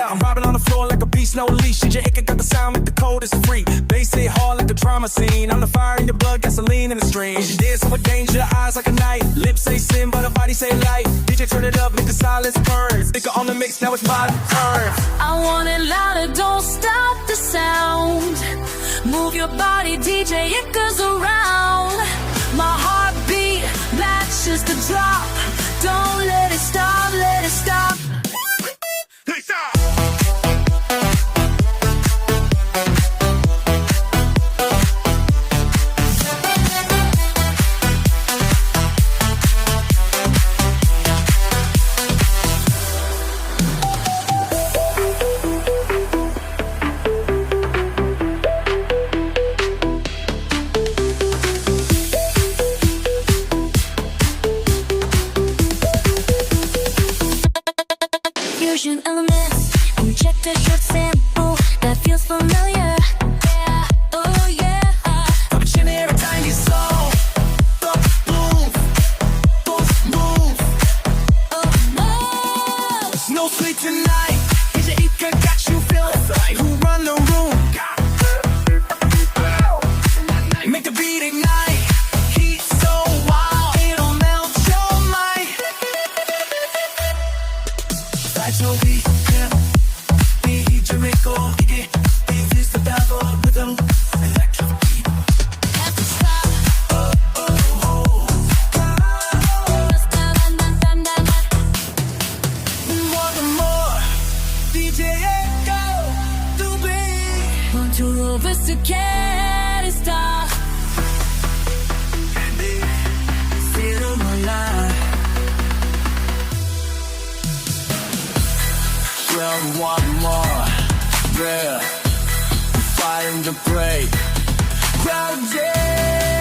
Yeah, I'm robbing on the floor like a beast, no leash. DJ Ikka got the sound, make the code is free. Bass hit hard like a drama scene. I'm the fire in your blood, gasoline in the stream. She dancing with danger, eyes like a knife. Lips say sin, but her body say light. DJ turn it up, make the silence purge. Ikka on the mix, now it's my turn. I want it louder, don't stop the sound. Move your body, DJ Ikka's around. My heartbeat matches the drop. Don't let it stop, let it stop. Hey, stop! Fusion elements, inject a short sample that feels familiar. Yeah, oh yeah. Pop a chin every time you saw. Boom, boom, boom. Oh no. No sleep tonight. DJ Ikka got you feeling right. Who run the room? Make the beat ignite. Heat so wild, it'll melt your mind. That's your beat, yeah. Beat Jamaica, 이게 비슷하다고 rhythm. Electric beat. Have to stop. More, DJ Ikka, do beat. Want to sophisticated stop. Feel my life. Well, one more, yeah. Fighting the break. Crowd, yeah.